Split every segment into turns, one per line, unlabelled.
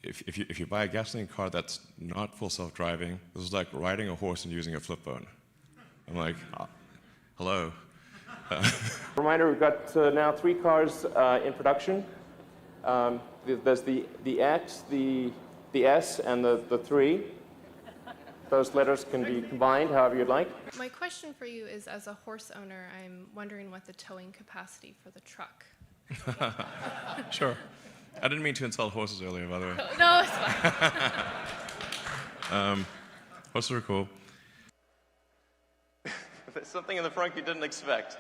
if you buy a gasoline car that's not full self-driving, this is like riding a horse and using a flip phone. I'm like, hello.
Reminder, we've got now 3 cars in production. There's the X, the S, and the 3. Those letters can be combined however you'd like.
My question for you is, as a horse owner, I'm wondering what the towing capacity for the truck.
Sure. I didn't mean to insult horses earlier, by the way.
No, it's fine.
Horses are cool.
There's something in the front you didn't expect.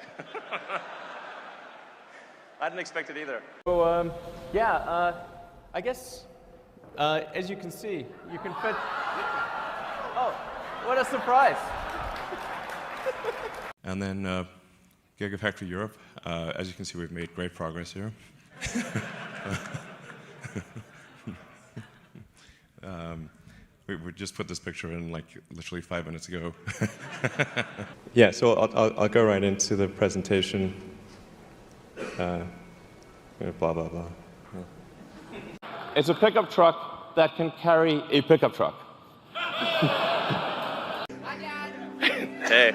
I didn't expect it either.
So, I guess, as you can see, you can fit... Oh, what a surprise.
And then Gigafactory Europe. As you can see, we've made great progress here. We just put this picture in like literally 5 minutes ago.
Yeah, so I'll go right into the presentation. Blah, blah, blah. Yeah.
It's a pickup truck that can carry a pickup truck.
Hey.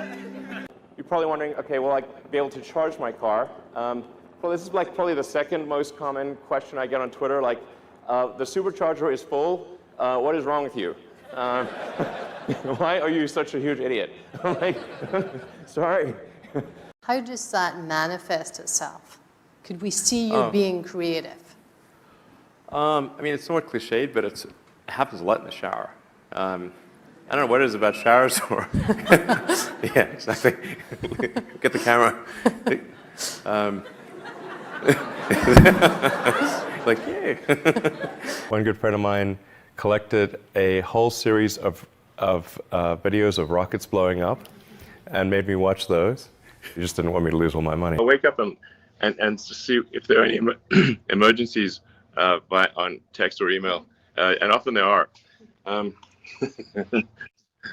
You're probably wondering, okay, will I be able to charge my car? Well, this is like probably the second most common question I get on Twitter, like, the supercharger is full, what is wrong with you? Why are you such a huge idiot? I'm like, sorry.
How does that manifest itself? Could we see you being creative?
I mean, it's somewhat cliched, but it happens a lot in the shower. I don't know what it is about showers or... Yeah, exactly. Get the camera. Like, yay. One good friend of mine collected a whole series of videos of rockets blowing up and made me watch those. He just didn't want me to lose all my money.
I'll wake up and see if there are any emergencies on text or email, and often there are.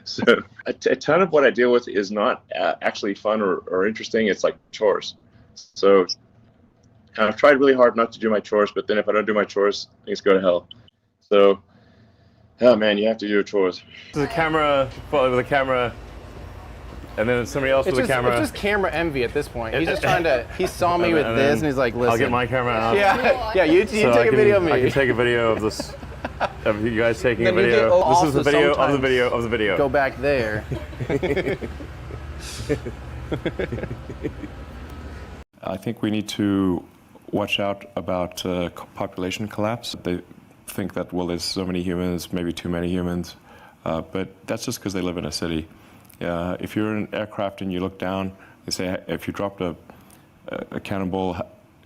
So a ton of what I deal with is not actually fun or interesting. It's like chores. So I've tried really hard not to do my chores, but then if I don't do my chores, things go to hell. So, oh man, you have to do your chores.
The camera, with the camera, and then somebody else with the camera.
It's just camera envy at this point. He's just trying to, he saw me with this and he's like, listen.
I'll get my camera out.
Yeah, you take a video of me.
I can take a video of this. Of you guys taking a
Then you
video.
can
This is the video of the
sometimes
video of the video.
Go back there.
I think we need to watch out about population collapse. They think that, well, there's so many humans, maybe too many humans, but that's just because they live in a city. If you're in an aircraft and you look down, they say, if you dropped a cannonball,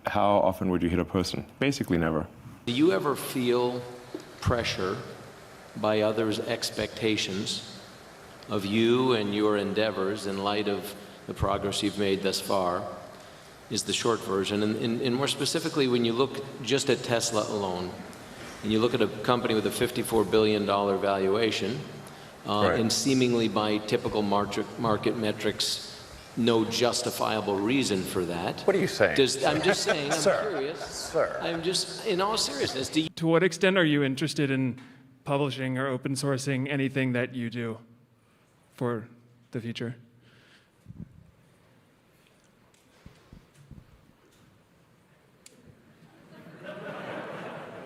how often would you hit a person? Basically never.
Do you ever feel pressure by others' expectations of you and your endeavors in light of the progress you've made thus far, is the short version. And more specifically, when you look just at Tesla alone, and you look at a company with a $54 billion valuation,
Right.
and seemingly by typical market metrics, no justifiable reason for that.
What are you saying?
I'm just saying, I'm curious.
Sir.
I'm just, in all seriousness, do you...
To what extent are you interested in publishing or open sourcing anything that you do for the future?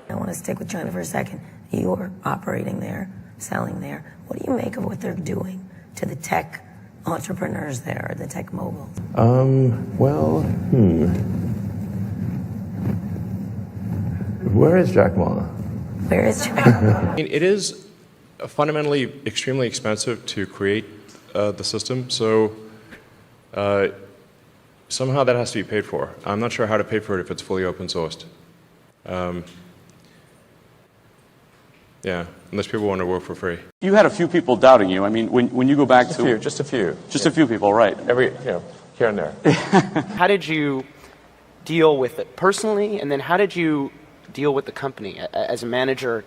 I want to stick with China for a second. You're operating there, selling there. What do you make of what they're doing to the tech entrepreneurs there, the tech moguls?
Where is Jack Ma?
Where is Jack?
It is fundamentally extremely expensive to create the system, so somehow that has to be paid for. I'm not sure how to pay for it if it's fully open sourced. Yeah, unless people want to work for free.
You had a few people doubting you. I mean, when you go back to...
Just a few.
Just a few people, right.
Here and there.
How did you deal with it personally, and then how did you deal with the company as a manager,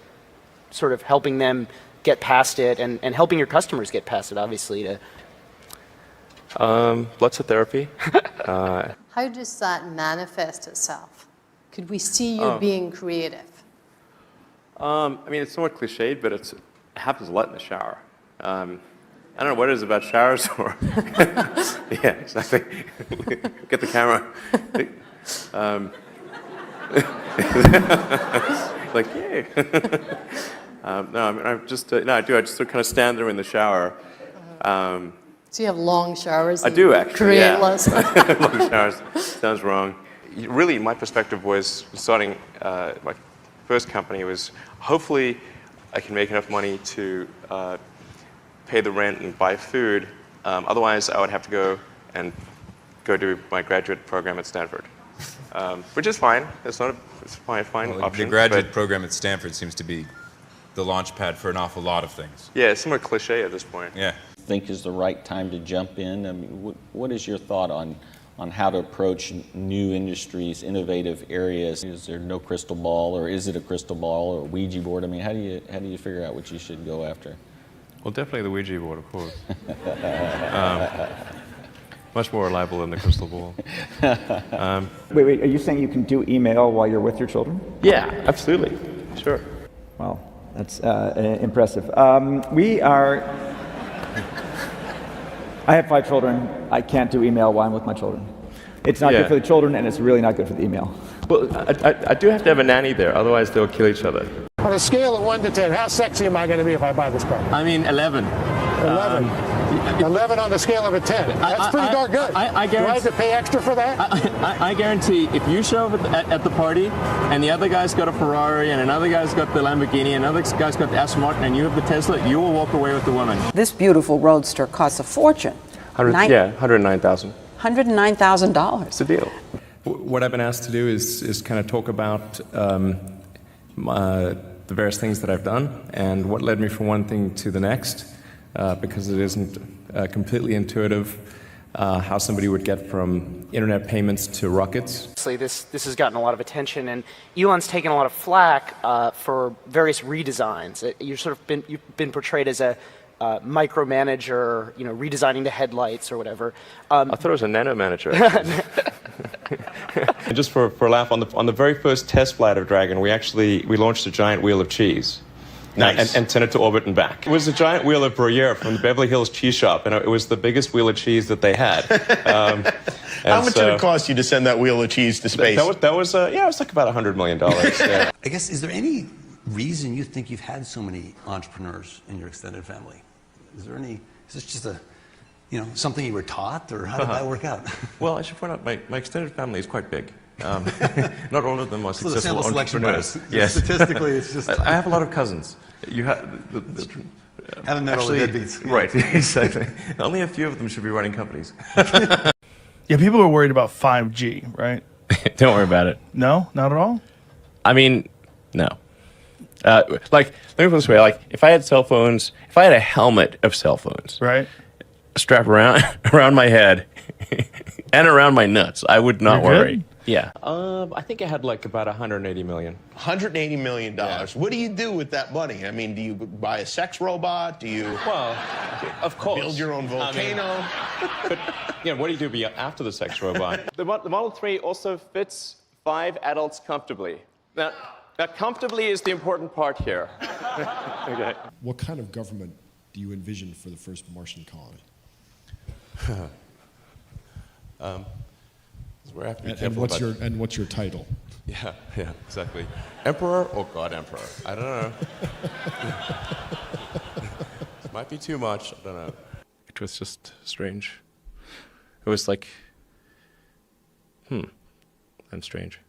sort of helping them get past it and helping your customers get past it, obviously?
Lots of therapy.
How does that manifest itself? Could we see you being creative?
I mean, it's somewhat cliched, but it happens a lot in the shower. I don't know what it is about showers or... yeah, exactly. Get the camera. Like, yay. No, I mean, I just, no, I do. I just sort of kind of stand there in the shower.
So you have long showers?
I do, actually,
create
yeah.
less.
Long showers. Sounds wrong. Really, my perspective was starting my first company was hopefully I can make enough money to pay the rent and buy food. Otherwise, I would have to go do my graduate program at Stanford, which is fine. It's not it's fine
Well,
option.
the graduate program at Stanford seems to be the launch pad for an awful lot of things.
Yeah, it's somewhat cliche at this point.
Yeah.
Think is the right time to jump in? I mean, what is your thought on how to approach new industries, innovative areas? Is there no crystal ball, or is it a crystal ball or a Ouija board? I mean, how do you figure out what you should go after?
Well, definitely the Ouija board, of course. Much more reliable than the crystal ball.
Wait, are you saying you can do email while you're with your children?
Yeah, absolutely. Sure.
Wow, that's impressive. I have 5 children. I can't do email while I'm with my children. It's not good for the children, and it's really not good for the email.
Well, I do have to have a nanny there, otherwise they'll kill each other.
On a scale of 1 to 10, how sexy am I going to be if I buy this car?
I mean, 11.
11. 11 on the scale of a 10. That's pretty darn good.
I
Do I have to pay extra for that?
I guarantee if you show up at the party and the other guy's got a Ferrari and another guy's got the Lamborghini and another guy's got the Aston Martin and you have the Tesla, you will walk away with the woman.
This beautiful roadster costs a fortune.
$109,000.
$109,000.
It's a deal. What I've been asked to do is kind of talk about the various things that I've done and what led me from one thing to the next, because it isn't completely intuitive how somebody would get from internet payments to rockets.
Obviously, this has gotten a lot of attention, and Elon's taken a lot of flack for various redesigns. You've been portrayed as a micromanager, redesigning the headlights or whatever.
I thought it was a nano manager. And just for a laugh, on the very first test flight of Dragon, we launched a giant wheel of cheese.
Nice.
And sent it to orbit and back. It was a giant wheel of Gruyere from the Beverly Hills Cheese Shop, and it was the biggest wheel of cheese that they had.
How much did it cost you to send that wheel of cheese to space?
It was like about $100 million. Yeah.
I guess, is there any reason you think you've had so many entrepreneurs in your extended family? Is this just something you were taught, or how did that work out?
Well, I should point out, my extended family is quite big. Not all of them are
So the
successful
sample selection
entrepreneurs.
bias.
Yes.
Statistically, it's just...
I have a lot of cousins. You have...
Haven't met all the deadbeats. Yeah.
Right, exactly. Only a few of them should be running companies.
Yeah, people are worried about 5G, right?
Don't worry about it.
No? Not at all?
I mean, no. Let me put it this way, if I had cell phones, if I had a helmet of cell phones,
right,
strapped around my head and around my nuts, I would not worry.
Good?
Yeah.
I think I had about 180 million.
$180 million. Yeah. What do you do with that money? I mean, do you buy a sex robot? Do you
of course.
build your own volcano?
But what do you do after the sex robot?
The Model 3 also fits 5 adults comfortably. Now, comfortably is the important part here. Okay.
What kind of government do you envision for the first Martian colony?
Where I have to be
And what's your title?
Yeah, exactly. Emperor or God Emperor? I don't know. Might be too much. I don't know. It was just strange. It was like, I'm strange.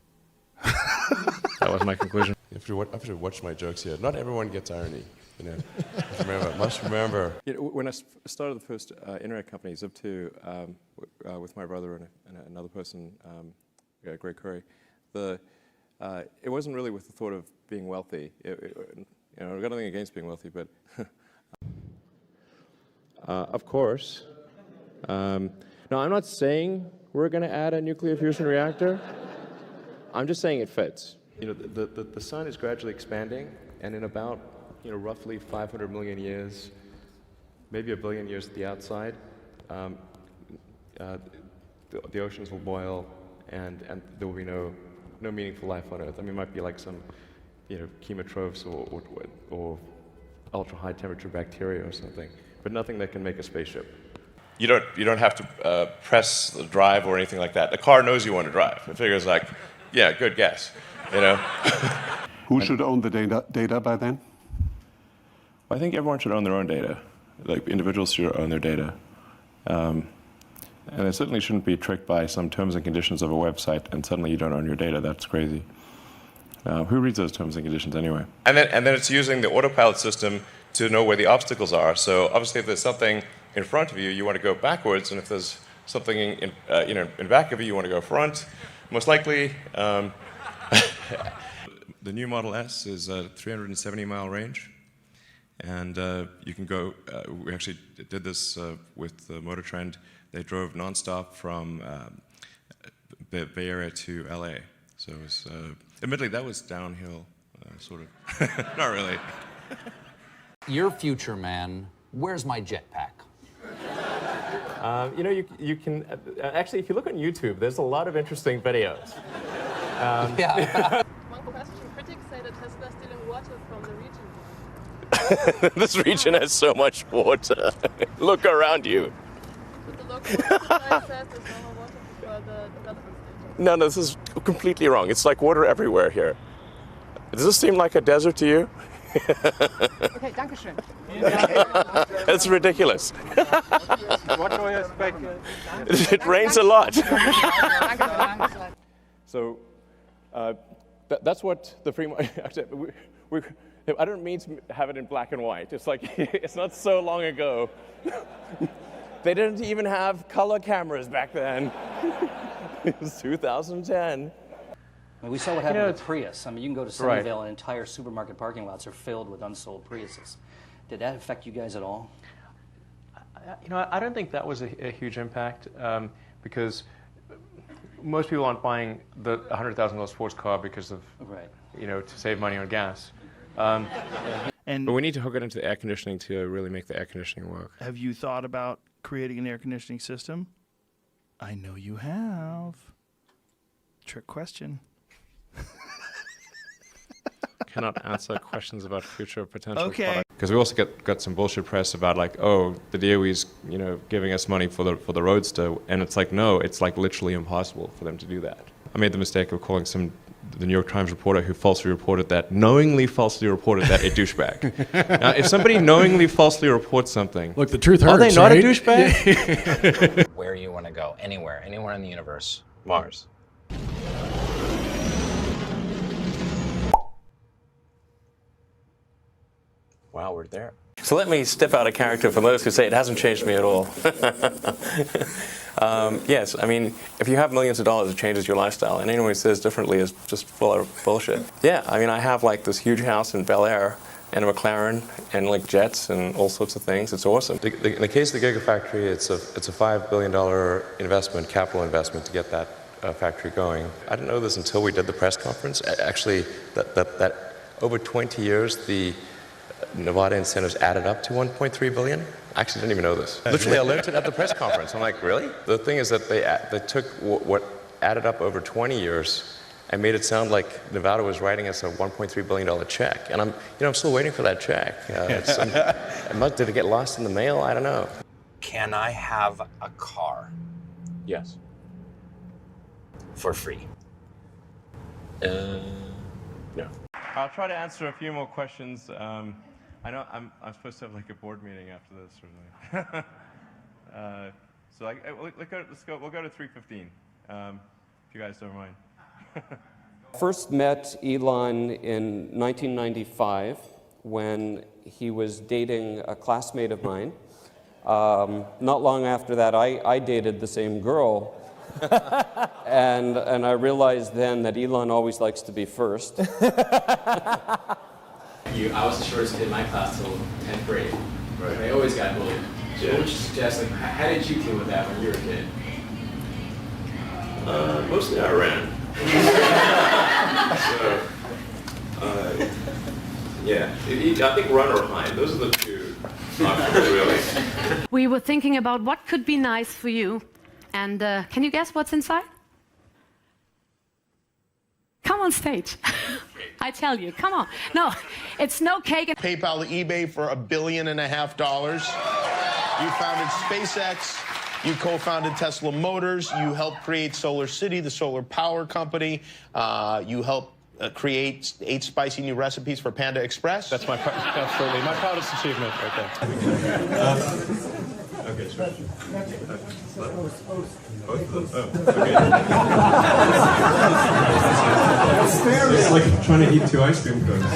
That was my conclusion. I have to watch my jokes here. Not everyone gets irony. Must remember. When I started the first internet company, Zip2, with my brother and another person, Greg Curry, it wasn't really with the thought of being wealthy. I've got nothing against being wealthy, but of course. No, I'm not saying we're going to add a nuclear fusion reactor. I'm just saying it fits. The sun is gradually expanding, and in about roughly 500 million years, maybe 1 billion years at the outside, the oceans will boil, and there will be no meaningful life on Earth. I mean, it might be like some chemotrophs or ultra high temperature bacteria or something, but nothing that can make a spaceship. You don't have to press the drive or anything like that. The car knows you want to drive. It figures like, yeah, good guess,
Who should own the data by then?
I think everyone should own their own data. Like individuals should own their data. And it certainly shouldn't be tricked by some terms and conditions of a website and suddenly you don't own your data. That's crazy. Who reads those terms and conditions anyway?
And then it's using the autopilot system to know where the obstacles are. So obviously if there's something in front of you, you want to go backwards, and if there's something in back of you, you want to go front. Most likely, the new Model S is a 370-mile range. And you can go, we actually did this with Motor Trend. They drove nonstop from the Bay Area to LA. So it was, admittedly, that was downhill, sort of. Not really.
Your future man, where's my jetpack?
You can, actually, if you look on YouTube, there's a lot of interesting videos.
Yeah.
One question, critics say that Tesla is stealing water from the region.
This region has so much water. Look around you.
But the local water supply says there's no more water for the development stages.
No, this is completely wrong. It's like water everywhere here. Does this seem like a desert to you?
Okay, danke schön.
That's ridiculous.
What do you expect?
It rains a lot.
So that's what the free market. I don't mean to have it in black and white. It's like it's not so long ago. They didn't even have color cameras back then. It was 2010.
I mean, we saw what happened with Prius. I mean, you can go to Sunnyvale and entire supermarket parking lots are filled with unsold Priuses. Did that affect you guys at all?
I don't think that was a huge impact because most people aren't buying the $100,000 sports car because of, to save money on gas.
But we need to hook it into the air conditioning to really make the air conditioning work.
Have you thought about creating an air conditioning system? I know you have. Trick question.
Cannot answer questions about future potential
Okay.
products. Because we also got some bullshit press about like, oh, the DOE's giving us money for the Roadster, and it's like, no, it's like literally impossible for them to do that. I made the mistake of calling the New York Times reporter who knowingly falsely reported that a douchebag. Now, if somebody knowingly falsely reports something,
look, the truth hurts.
Are they not
right?
a douchebag?
Where you want to go, anywhere in the universe.
Mars.
Wow, we're there. So let me step out of character for those who say it hasn't changed me at all. Yes, I mean, if you have millions of dollars, it changes your lifestyle. And anyone who says differently is just full of bullshit. Yeah, I mean, I have like this huge house in Bel Air and a McLaren and like jets and all sorts of things. It's awesome.
In the case of the Gigafactory, it's a $5 billion capital investment to get that factory going. I didn't know this until we did the press conference. Actually, that over 20 years, the Nevada incentives added up to $1.3 billion. I actually didn't even know this. Literally, I learned it at the press conference. I'm like, really? The thing is that they took what added up over 20 years and made it sound like Nevada was writing us a $1.3 billion check. And I'm still waiting for that check. Did it get lost in the mail? I don't know.
Can I have a car
Yes.
for free?
No.
I'll try to answer a few more questions. I know I'm supposed to have like a board meeting after this or something. So we'll go to 3:15 if you guys don't mind.
First met Elon in 1995 when he was dating a classmate of mine. Not long after that, I dated the same girl. and I realized then that Elon always likes to be first.
I was the shortest kid in my class till 10th grade. Right. I always got bullied. So what would you suggest, like, how did you deal with that when you were a kid?
Mostly I ran. I think run or hide. Those are the two options, really.
We were thinking about what could be nice for you. And can you guess what's inside? Come on stage. I tell you, come on. No, it's no cake.
PayPal to eBay for $1.5 billion. You founded SpaceX. You co-founded Tesla Motors. You helped create Solar City, the solar power company. You helped create 8 spicy new recipes for Panda Express.
That's absolutely my proudest achievement right there. Okay, sure. Okay. It's like trying to eat 2 ice cream cones.